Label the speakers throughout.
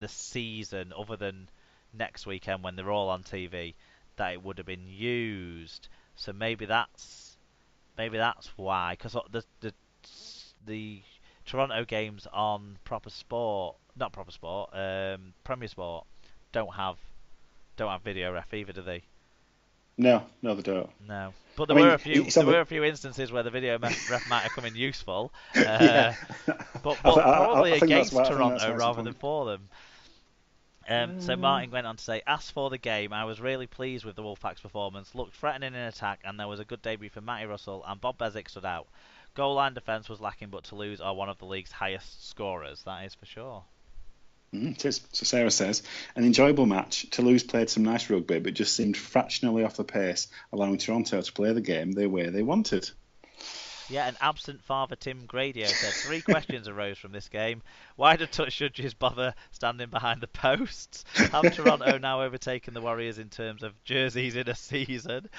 Speaker 1: the season, other than next weekend when they're all on TV, that it would have been used. So maybe that's why, because the Toronto games on proper sport, not proper sport, Premier Sport, don't have don't have video ref either, do they?
Speaker 2: No, no, they don't.
Speaker 1: No, but
Speaker 2: I
Speaker 1: there were
Speaker 2: mean,
Speaker 1: a few
Speaker 2: it's
Speaker 1: there
Speaker 2: on
Speaker 1: were
Speaker 2: the
Speaker 1: a few instances where the video ref might have come in useful,
Speaker 2: yeah.
Speaker 1: but probably
Speaker 2: I think that's
Speaker 1: against
Speaker 2: why I think that's
Speaker 1: Toronto
Speaker 2: why it's a
Speaker 1: rather
Speaker 2: point.
Speaker 1: than for them. So
Speaker 2: Uh,
Speaker 1: Martin went on to say, as for the game, I was really pleased with the Wolfpack's performance. Looked threatening in attack, and there was a good debut for Matty Russell, and Bob Bezic stood out. Goal line defence was lacking, but Toulouse are one of the league's highest scorers. That is for sure.
Speaker 2: it is. So Sarah says, an enjoyable match. Toulouse played some nice rugby, but just seemed fractionally off the pace, allowing Toronto to play the game the way they wanted.
Speaker 1: Yeah, and absent father Tim Gradio said three questions arose from this game. Why do touch judges bother standing behind the posts? Have Toronto now overtaken the Warriors in terms of jerseys in a season?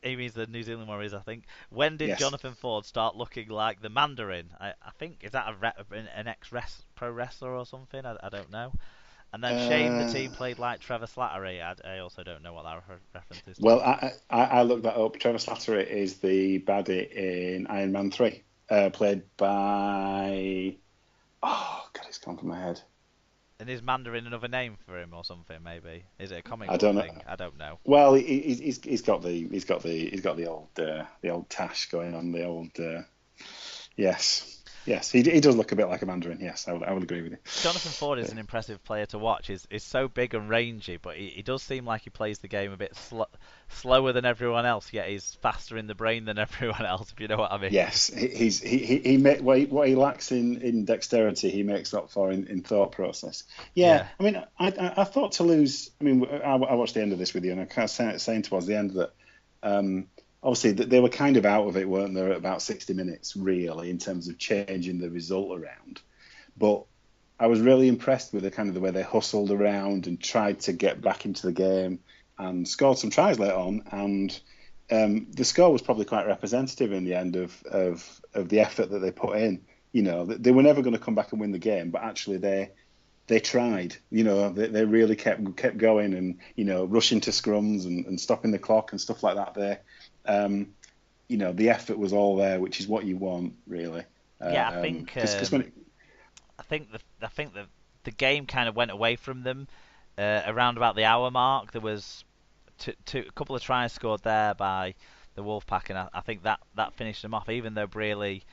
Speaker 1: He means the New Zealand Warriors, I think. When did
Speaker 2: Yes.
Speaker 1: Jonathan Ford start looking like the Mandarin? I think, is that an ex-pro wrestler or something? I don't know. And then shame the
Speaker 2: Uh,
Speaker 1: team played like Trevor Slattery. I also don't know what that reference is to.
Speaker 2: well, I looked that up. Trevor Slattery is the baddie in Iron Man 3, played by. Oh, God, it's gone from my head.
Speaker 1: And is Mandarin another name for him or something? Maybe is it a comic
Speaker 2: I
Speaker 1: book
Speaker 2: don't know.
Speaker 1: thing? I don't know.
Speaker 2: Well, he's got the old tash going on. The old yes. He does look a bit like a Mandarin. Yes, I would agree with you.
Speaker 1: Jonathan Ford is an impressive player to watch. He's so big and rangy, but he does seem like he plays the game a bit slower than everyone else. Yet he's faster in the brain than everyone else. If you know what I mean.
Speaker 2: Yes, he what he lacks in dexterity, he makes up for in thought process. Yeah,
Speaker 1: Yeah.
Speaker 2: I mean, I thought to lose. I mean, I watched the end of this with you, and I kind of saying towards the end that obviously they were kind of out of it, weren't they, at about 60 minutes, really, in terms of changing the result around. But I was really impressed with the kind of the way they hustled around and tried to get back into the game and scored some tries later on. And the score was probably quite representative in the end of the effort that they put in. You know, they were never going to come back and win the game, but actually they tried. You know, they really kept going and rushing to scrums and stopping the clock and stuff like that. There, the effort was all there, which is what you want, really.
Speaker 1: Yeah, I think
Speaker 2: Because when
Speaker 1: the game kind of went away from them around about the hour mark. There was a couple of tries scored there by the Wolfpack, and I think that finished them off. Even though Brearley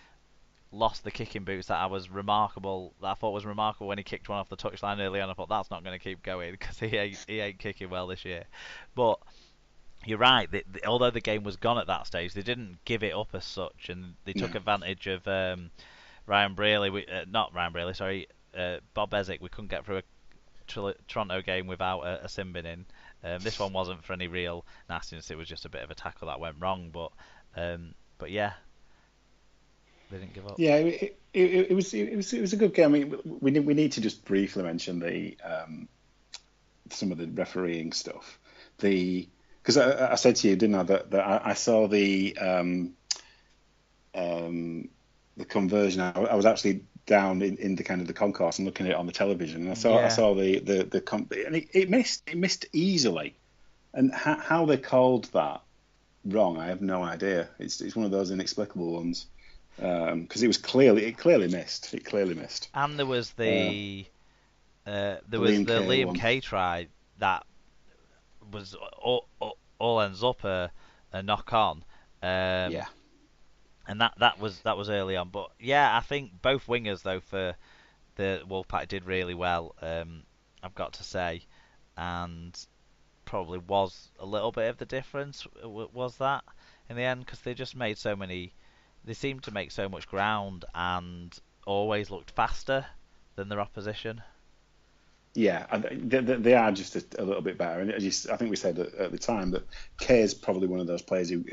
Speaker 1: lost the kicking boots that I thought was remarkable when he kicked one off the touchline early on. I thought that's not going to keep going because he ain't kicking well this year. But you're right. Although the game was gone at that stage, they didn't give it up as such, and they
Speaker 2: no,
Speaker 1: took advantage of Ryan Brearley. Not Ryan Brearley, sorry, Bob Bezic. We couldn't get through a Toronto game without a sin bin in. This one wasn't for any real nastiness. It was just a bit of a tackle that went wrong. But yeah, they didn't give up.
Speaker 2: yeah, it was a good game. I mean, we need to just briefly mention the some of the refereeing stuff. Because I said to you, didn't I, that I saw the conversion. I was actually down in the kind of the concourse and looking at it on the television, and I
Speaker 1: Yeah,
Speaker 2: saw and it missed easily. And how they called that wrong, I have no idea. It's one of those inexplicable ones because it clearly missed. It clearly missed.
Speaker 1: and there was
Speaker 2: Uh,
Speaker 1: there
Speaker 2: the
Speaker 1: was
Speaker 2: Liam
Speaker 1: the
Speaker 2: Kay
Speaker 1: Liam
Speaker 2: one.
Speaker 1: Kay try that was all ends up a knock on. Um,
Speaker 2: Yeah,
Speaker 1: and that was early on. But yeah, I think both wingers though for the Wolfpack did really well. I've got to say, and probably was a little bit of the difference. Was that in the end because they just made so many. They seemed to make so much ground and always looked faster than their opposition.
Speaker 2: yeah, they are just a little bit better. And I think we said at the time that Kay is probably one of those players who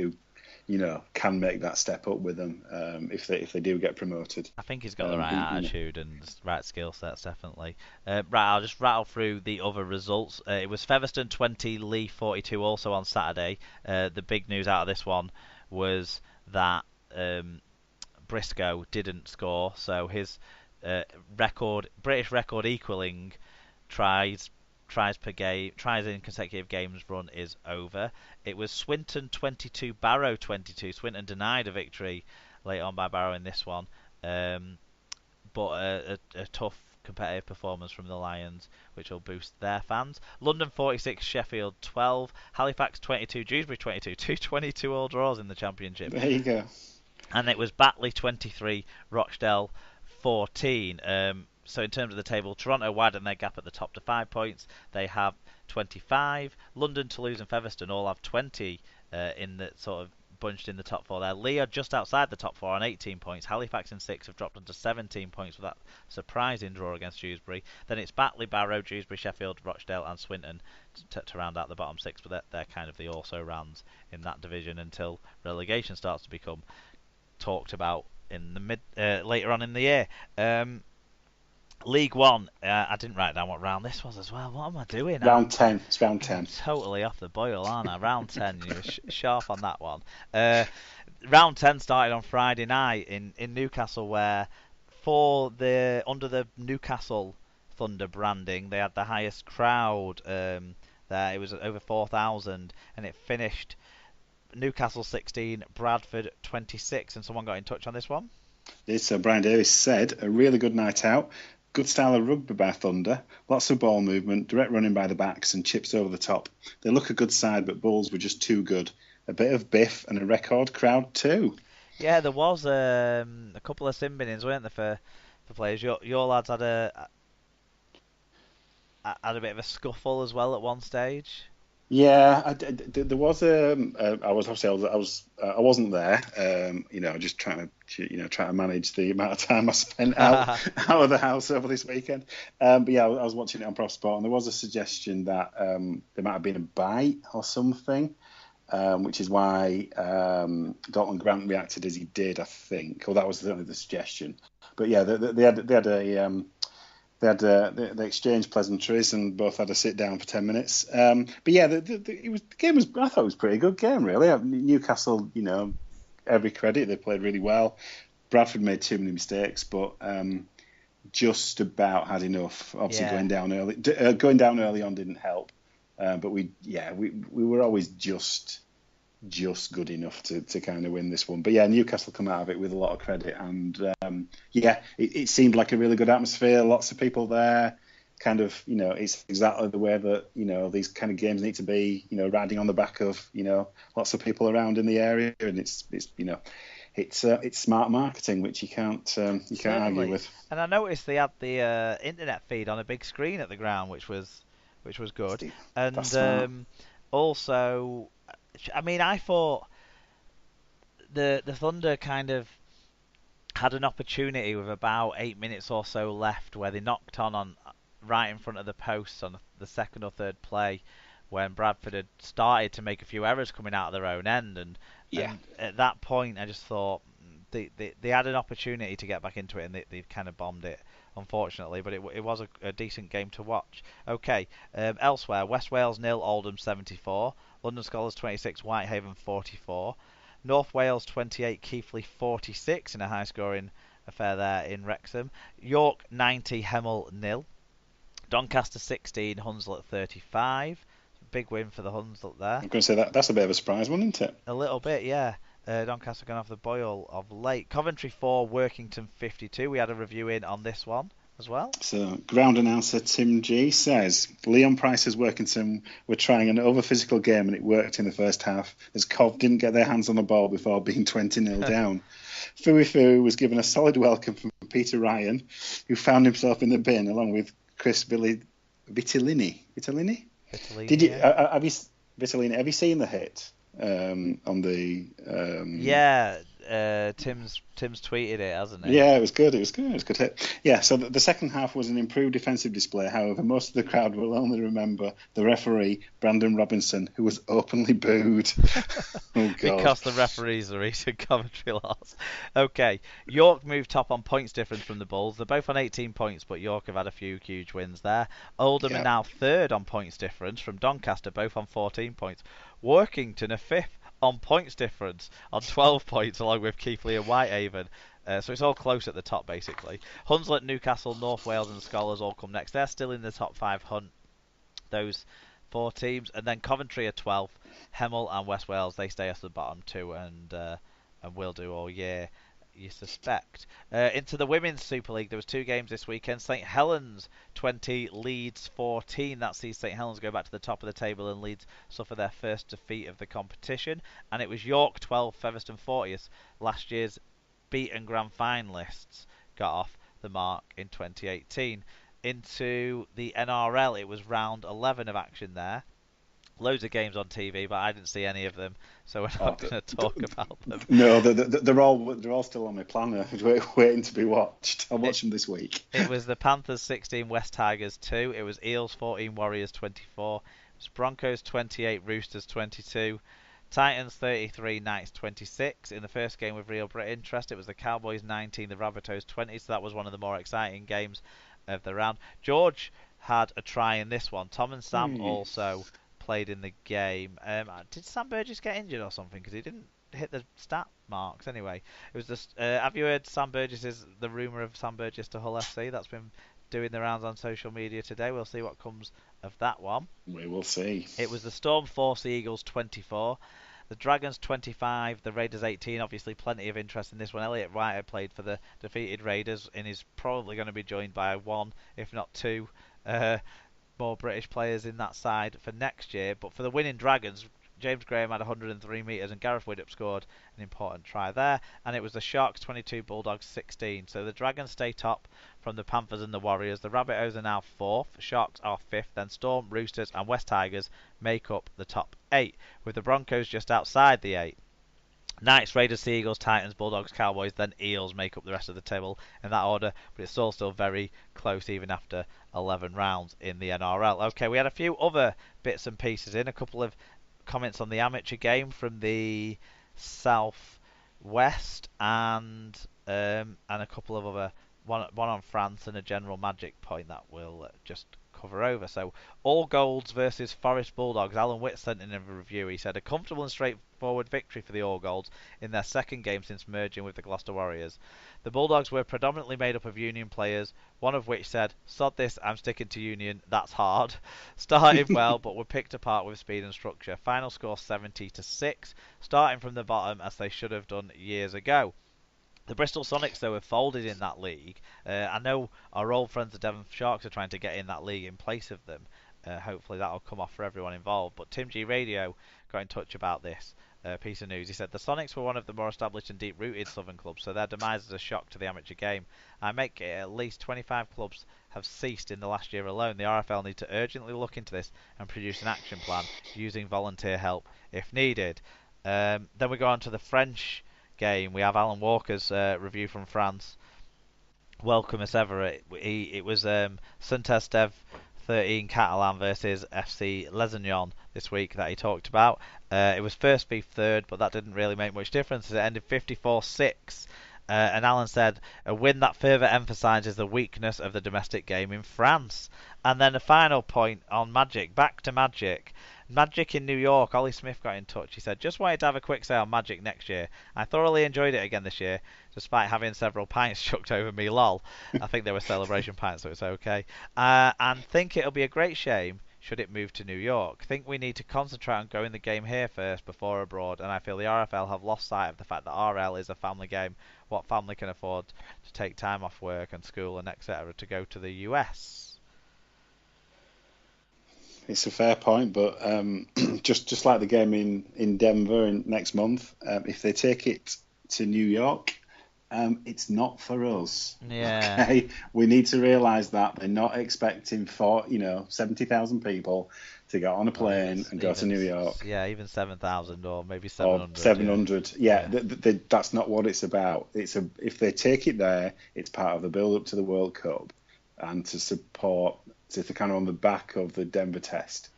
Speaker 2: can make that step up with them if they do get promoted.
Speaker 1: I think he's got the right
Speaker 2: He,
Speaker 1: attitude and right skill sets, definitely. Right, I'll just rattle through the other results. It was Featherstone 20, Lee 42 also on Saturday. The big news out of this one was that Briscoe didn't score, so his British record equaling tries per game, tries in consecutive games run is over. It was Swinton 22, Barrow 22. Swinton denied a victory late on by Barrow in this one, but a tough competitive performance from the Lions, which will boost their fans. London 46, Sheffield 12, Halifax 22, Dewsbury 22. Two 22 all draws in the Championship.
Speaker 2: There you go.
Speaker 1: And it was Batley 23, Rochdale 14. So in terms of the table, Toronto widened their gap at the top to 5 points. They have 25. London, Toulouse, and Featherstone all have 20 in the sort of bunched in the top four there. Lee are just outside the top four on 18 points. Halifax and 6 have dropped onto 17 points with that surprising draw against Dewsbury. Then it's Batley, Barrow, Dewsbury, Sheffield, Rochdale, and Swinton to round out the bottom 6. But they're kind of the also-rans in that division until relegation starts to become talked about in the later on in the year. League One, I didn't write down what round this was as well. What am I doing?
Speaker 2: Round 10. It's round 10.
Speaker 1: I'm totally off the boil, aren't I? Round 10. You were sharp on that one. Round 10 started on Friday night in Newcastle, where under the Newcastle Thunder branding, they had the highest crowd there. It was over 4,000, and it finished Newcastle 16, Bradford 26. And someone got in touch on this one.
Speaker 2: It's Brian Davis said, a really good night out. Good style of rugby by Thunder. Lots of ball movement, direct running by the backs and chips over the top. They look a good side, but Bulls were just too good. A bit of biff and a record crowd too.
Speaker 1: Yeah, there was a couple of sin binnings, weren't there, for players? Your lads had a bit of a scuffle as well at one stage.
Speaker 2: Yeah, there was I wasn't there. Just trying to manage the amount of time I spent out of the house over this weekend. But yeah, I was watching it on Prop Sport, and there was a suggestion that there might have been a bite or something, which is why Dalton Grant reacted as he did, I think. Or that was certainly the suggestion. But yeah, they exchanged pleasantries and both had a sit down for 10 minutes. But yeah, the game was, I thought it was a pretty good game, really. Newcastle, every credit, they played really well. Bradford made too many mistakes, but just about had enough. Obviously, going down early on didn't help. But we were always just good enough to kind of win this one. But yeah, Newcastle come out of it with a lot of credit, and it seemed like a really good atmosphere. Lots of people there. Kind of, it's exactly the way that these kind of games need to be. Riding on the back of lots of people around in the area, and it's smart marketing, which you can't argue with.
Speaker 1: And I noticed they had the internet feed on a big screen at the ground, which was good. And also, I mean, I thought the Thunder kind of had an opportunity with about 8 minutes or so left, where they knocked on right in front of the posts on the second or third play, when Bradford had started to make a few errors coming out of their own end, and at that point I just thought they had an opportunity to get back into it, and they kind of bombed it, unfortunately. But it was a decent game to watch. Okay, elsewhere, West Wales 0, Oldham 74, London Scholars 26, Whitehaven 44, North Wales 28, Keighley 46 in a high-scoring affair there in Wrexham, York 90, Hemel 0, Doncaster 16, Hunslet 35. Big win for the Hunslet there.
Speaker 2: I'm going to say that's a bit of a surprise one, isn't it?
Speaker 1: A little bit, yeah. Doncaster going off the boil of late. Coventry 4, Workington 52. We had a review in on this one as well.
Speaker 2: So, ground announcer Tim G says, Leon Price's Workington were trying an over-physical game and it worked in the first half, as Cov didn't get their hands on the ball before being 20-0 down. Fuifu was given a solid welcome from Peter Ryan, who found himself in the bin along with Chris Vitellini. Did you have you seen the hit on the?
Speaker 1: Yeah, Tim's tweeted it, hasn't he?
Speaker 2: Yeah, it was good. It was a good hit. Yeah, so the second half was an improved defensive display. However, most of the crowd will only remember the referee, Brandon Robinson, who was openly booed. Oh, God.
Speaker 1: Because the referees are recent Coventry loss. Okay, York moved top on points difference from the Bulls. They're both on 18 points, but York have had a few huge wins there. Oldham are now third on points difference from Doncaster, both on 14 points. Workington are fifth on points difference on 12 points, along with Keighley and Whitehaven. So it's all close at the top, basically. Hunslet, Newcastle, North Wales and Scholars all come next. They're still in the top 5 hunt, those 4 teams. And then Coventry are 12th. Hemel and West Wales, they stay at the bottom too, and will do all year, you suspect. Into the Women's Super League, there was 2 games this weekend. St Helens 20, Leeds 14. That sees St Helens go back to the top of the table, and Leeds suffer their first defeat of the competition. And it was York 12, Featherstone 40th. Last year's beaten grand finalists got off the mark in 2018. Into the NRL, it was round 11 of action there. Loads of games on TV, but I didn't see any of them, so we're not going to talk about them.
Speaker 2: No, they're all still on my planner, waiting to be watched. I'll watch them this week.
Speaker 1: It was the Panthers 16, West Tigers 2. It was Eels 14, Warriors 24. It was Broncos 28, Roosters 22. Titans 33, Knights 26. In the first game with real interest, it was the Cowboys 19, the Rabbitohs 20. So that was one of the more exciting games of the round. George had a try in this one. Tom and Sam also played in the game. Did Sam Burgess get injured or something? Because he didn't hit the stat marks anyway. It was just. Have you heard the rumour of Sam Burgess to Hull FC? That's been doing the rounds on social media today. We'll see what comes of that one.
Speaker 2: We will see.
Speaker 1: It was the Storm 4, the Eagles 24. The Dragons 25, the Raiders 18. Obviously, plenty of interest in this one. Elliot Wright had played for the defeated Raiders and is probably going to be joined by 1, if not 2, more British players in that side for next year. But for the winning Dragons, James Graham had 103 metres and Gareth Widdop scored an important try there. And it was the Sharks 22, Bulldogs 16. So the Dragons stay top from the Panthers and the Warriors. The Rabbitohs are now 4th, Sharks are 5th, then Storm, Roosters and West Tigers make up the top 8, with the Broncos just outside the 8. Knights, Raiders, Sea Eagles, Titans, Bulldogs, Cowboys, then Eels make up the rest of the table in that order, but it's all still very close even after 11 rounds in the NRL. Okay, we had a few other bits and pieces in, a couple of comments on the amateur game from the South West, and a couple of other, one on France and a general Magic point that we'll just cover over. So, All Golds versus Forest Bulldogs. Alan Witt sent in a review. He said, a comfortable and straightforward victory for the All Golds in their second game since merging with the Gloucester Warriors. The Bulldogs were predominantly made up of Union players, one of which said, sod this, I'm sticking to Union, that's hard. Started well, but were picked apart with speed and structure. Final score 70-6, starting from the bottom as they should have done years ago. The Bristol Sonics, though, have folded in that league. I know our old friends the Devon Sharks are trying to get in that league in place of them. Hopefully that'll come off for everyone involved. But Tim G Radio got in touch about this piece of news. He said, the Sonics were one of the more established and deep-rooted southern clubs, so their demise is a shock to the amateur game. I make it at least 25 clubs have ceased in the last year alone. The RFL need to urgently look into this and produce an action plan using volunteer help if needed. Then we go on to the French game. We have Alan Walker's review from France. Welcome as ever. It was Saint-Estève 13 Catalan versus FC Lesignan this week that he talked about. It was first v third, but that didn't really make much difference. It ended 54-6. And Alan said, a win that further emphasises the weakness of the domestic game in France. And then a final point on Magic. Back to Magic. Magic in New York. Ollie Smith got in touch. He said, just wanted to have a quick say on Magic next year. I thoroughly enjoyed it again this year, despite having several pints chucked over me, lol. I think they were celebration pints, so it's okay. And think it'll be a great shame should it move to New York. Think we need to concentrate on growing the game here first before abroad, and I feel the RFL have lost sight of the fact that RL is a family game. What family can afford to take time off work and school and etc. to go to the US?
Speaker 2: It's a fair point, but just like the game in Denver next month, if they take it to New York, it's not for us.
Speaker 1: Yeah.
Speaker 2: Okay? We need to realise that they're not expecting 70,000 people to get on a plane and go to New York.
Speaker 1: Yeah, even 7,000 or maybe 700.
Speaker 2: Or 700. Yeah. That's not what it's about. If they take it there, it's part of the build-up to the World Cup and to support. If they're kind of on the back of the Denver test,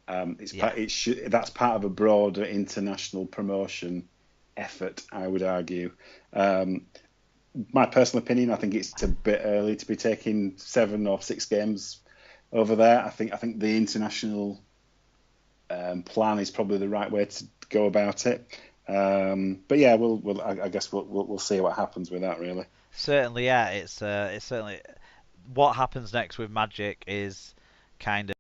Speaker 2: that's part of a broader international promotion effort, I would argue. My personal opinion, I think it's a bit early to be taking 7 or 6 games over there. I think the international plan is probably the right way to go about it. But yeah, I guess we'll see what happens with that really.
Speaker 1: Certainly, yeah. It's certainly what happens next with Magic is kind